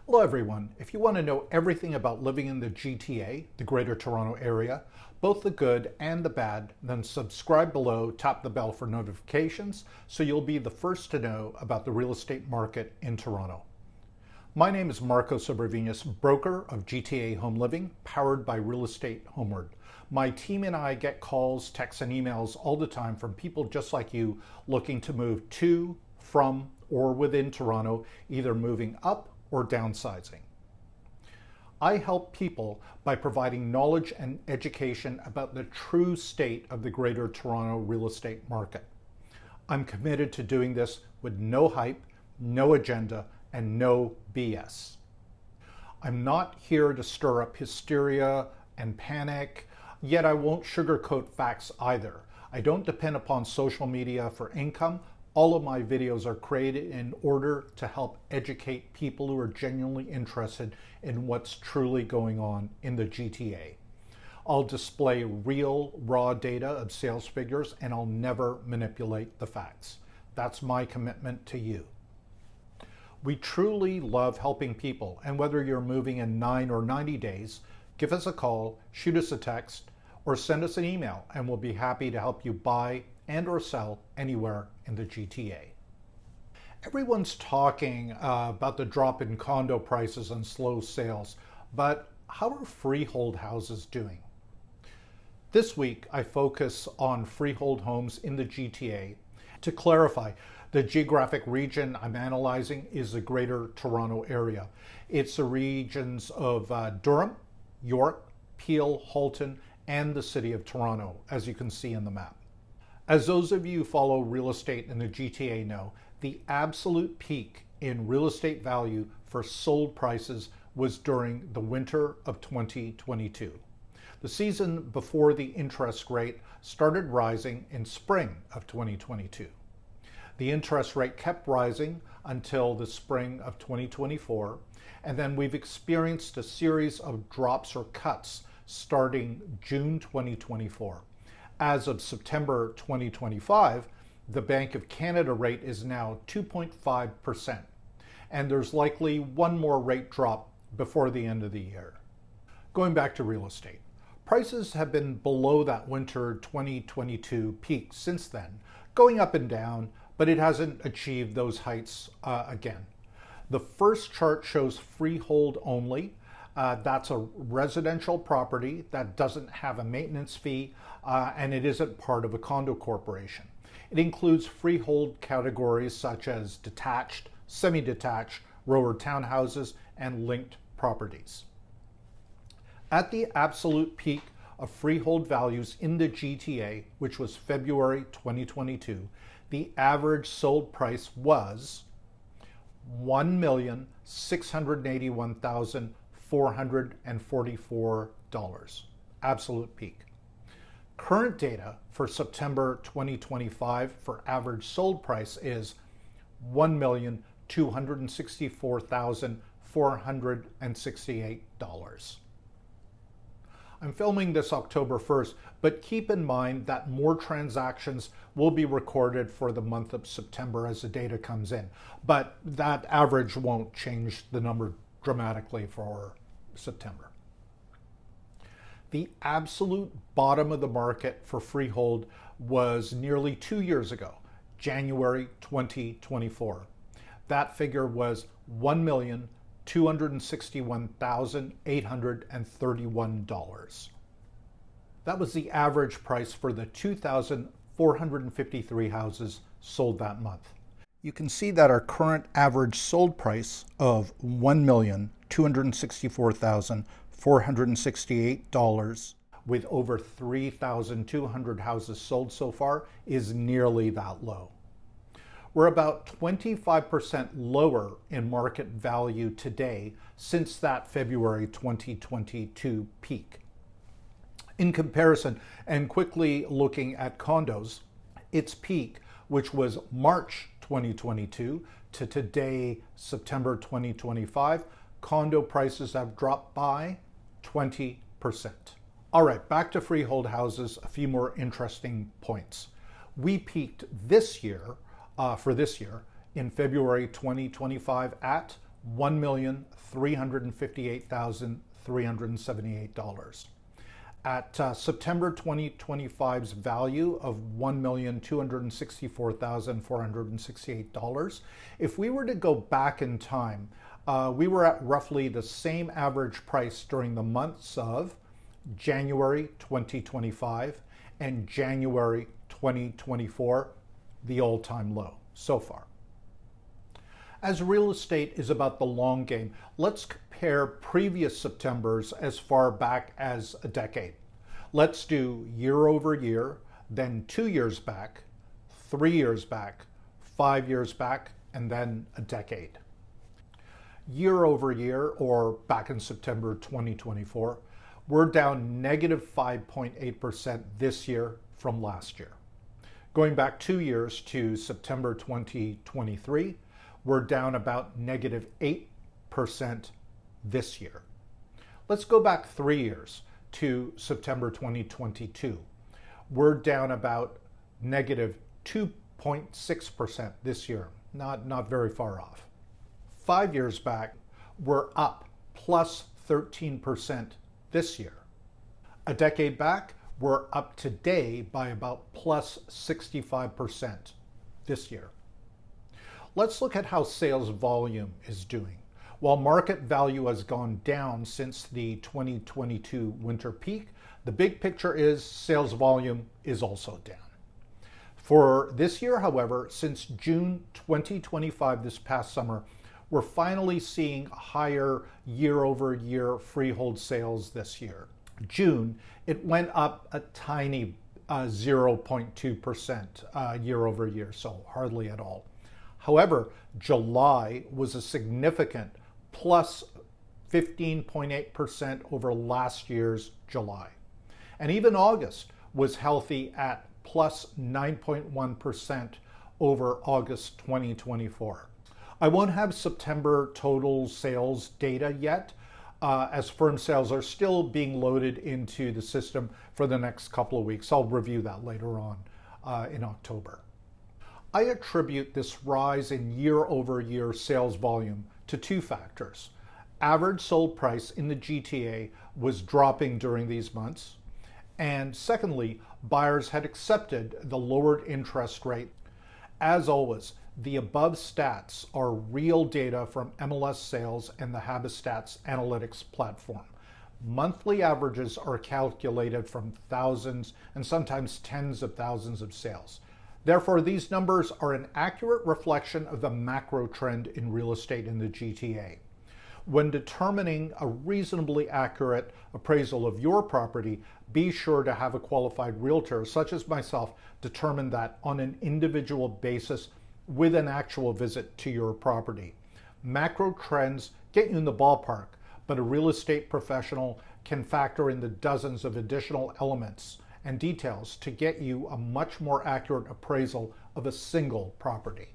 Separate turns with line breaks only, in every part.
Hello everyone. If you want to know everything about living in the GTA, the Greater Toronto Area, both the good and the bad, then subscribe below, tap the bell for notifications so you'll be the first to know about the real estate market in Toronto. My name is Marco Sobrevinas, broker of GTA Home Living, powered by Real Estate Homeward. My team and I get calls, texts, and emails all the time from people just like you looking to move to, from, or within Toronto, either moving up or downsizing. I help people by providing knowledge and education about the true state of the Greater Toronto real estate market. I'm committed to doing this with no hype, no agenda, and no BS. I'm not here to stir up hysteria and panic, yet I won't sugarcoat facts either. I don't depend upon social media for income. All of my videos are created in order to help educate people who are genuinely interested in what's truly going on in the GTA. I'll display real, raw data of sales figures, and I'll never manipulate the facts. That's my commitment to you. We truly love helping people, and whether you're moving in 9 or 90 days, give us a call, shoot us a text, or send us an email, and we'll be happy to help you buy and or sell anywhere in the GTA. Everyone's talking about the drop in condo prices and slow sales, but how are freehold houses doing? This week, I focus on freehold homes in the GTA. To clarify, the geographic region I'm analyzing is the Greater Toronto Area. It's the regions of Durham, York, Peel, Halton, and the City of Toronto, as you can see in the map. As those of you who follow real estate in the GTA know, the absolute peak in real estate value for sold prices was during the winter of 2022. The season before the interest rate started rising in spring of 2022. The interest rate kept rising until the spring of 2024, and then we've experienced a series of drops or cuts starting June 2024. As of September 2025, the Bank of Canada rate is now 2.5%, and there's likely one more rate drop before the end of the year. Going back to real estate, prices have been below that winter 2022 peak since then, going up and down, but it hasn't achieved those heights again. The first chart shows freehold only. That's a residential property that doesn't have a maintenance fee and it isn't part of a condo corporation. It includes freehold categories such as detached, semi-detached, rower townhouses, and linked properties. At the absolute peak of freehold values in the GTA, which was February 2022, the average sold price was $1,681,444, absolute peak. Current data for September 2025 for average sold price is $1,264,468. I'm filming this October 1st, but keep in mind that more transactions will be recorded for the month of September as the data comes in. But that average won't change the number dramatically for September. The absolute bottom of the market for freehold was nearly 2 years ago, January 2024. That figure was $1,261,831. That was the average price for the 2,453 houses sold that month. You can see that our current average sold price of $1,264,468 with over 3,200 houses sold so far is nearly that low. We're about 25% lower in market value today since that February 2022 peak. In comparison, and quickly looking at condos, its peak, which was March 2022 to today, September 2025, condo prices have dropped by 20%. All right, back to freehold houses, a few more interesting points. We peaked this year, in February 2025 at $1,039,000. $358,378. At September 2025's value of $1,264,468, if we were to go back in time, we were at roughly the same average price during the months of January 2025 and January 2024, the all-time low so far. As real estate is about the long game, let's compare previous Septembers as far back as a decade. Let's do year over year, then 2 years back, 3 years back, 5 years back, and then a decade. Year over year, or back in September 2024, we're down negative 5.8% this year from last year. Going back 2 years to September 2023, we're down about negative 8% this year. Let's go back 3 years to September 2022. We're down about negative 2.6% this year, not very far off. 5 years back, we're up plus 13% this year. A decade back, we're up today by about plus 65% this year. Let's look at how sales volume is doing. While market value has gone down since the 2022 winter peak, the big picture is sales volume is also down. For this year, however, since June 2025, this past summer, we're finally seeing higher year-over-year freehold sales this year. June, it went up a tiny 0.2% year-over-year, so hardly at all. However, July was a significant plus 15.8% over last year's July. And even August was healthy at plus 9.1% over August 2024. I won't have September total sales data yet, as firm sales are still being loaded into the system for the next couple of weeks. I'll review that later on in October. I attribute this rise in year-over-year sales volume to two factors. Average sold price in the GTA was dropping during these months, and secondly, buyers had accepted the lowered interest rate. As always, the above stats are real data from MLS Sales and the Habistats analytics platform. Monthly averages are calculated from thousands and sometimes tens of thousands of sales. Therefore, these numbers are an accurate reflection of the macro trend in real estate in the GTA. When determining a reasonably accurate appraisal of your property, be sure to have a qualified realtor, such as myself, determine that on an individual basis with an actual visit to your property. Macro trends get you in the ballpark, but a real estate professional can factor in the dozens of additional elements and details to get you a much more accurate appraisal of a single property.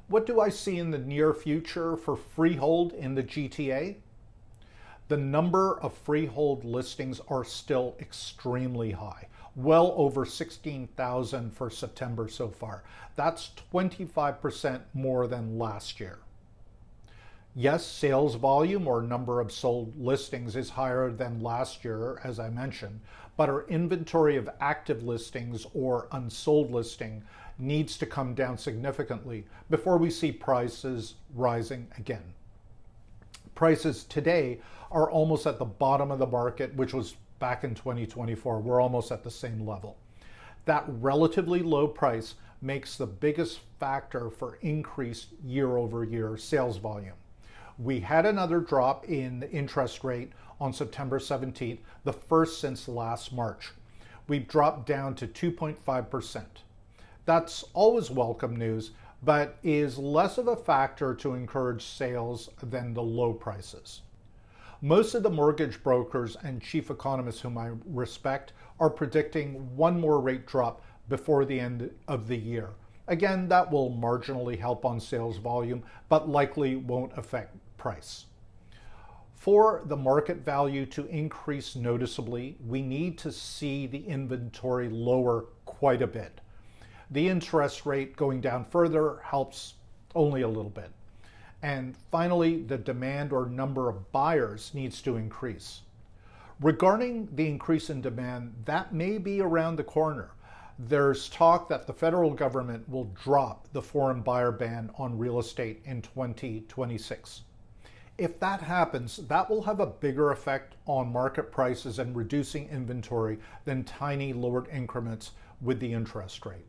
What do I see in the near future for freehold in the GTA? The number of freehold listings are still extremely high, well over 16,000 for September so far. That's 25% more than last year. Yes, sales volume or number of sold listings is higher than last year, as I mentioned, but our inventory of active listings or unsold listing needs to come down significantly before we see prices rising again. Prices today are almost at the bottom of the market, which was back in 2024. We're almost at the same level. That relatively low price makes the biggest factor for increased year-over-year sales volume. We had another drop in the interest rate on September 17th, the first since last March. We've dropped down to 2.5%. That's always welcome news, but is less of a factor to encourage sales than the low prices. Most of the mortgage brokers and chief economists whom I respect are predicting one more rate drop before the end of the year. Again, that will marginally help on sales volume, but likely won't affect price. For the market value to increase noticeably, we need to see the inventory lower quite a bit. The interest rate going down further helps only a little bit. And finally, the demand or number of buyers needs to increase. Regarding the increase in demand, that may be around the corner. There's talk that the federal government will drop the foreign buyer ban on real estate in 2026. If that happens, that will have a bigger effect on market prices and reducing inventory than tiny lowered increments with the interest rate.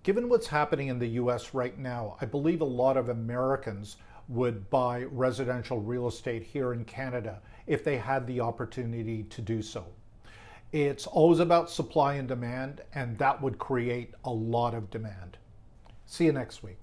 Given what's happening in the US right now, I believe a lot of Americans would buy residential real estate here in Canada if they had the opportunity to do so. It's always about supply and demand, and that would create a lot of demand. See you next week.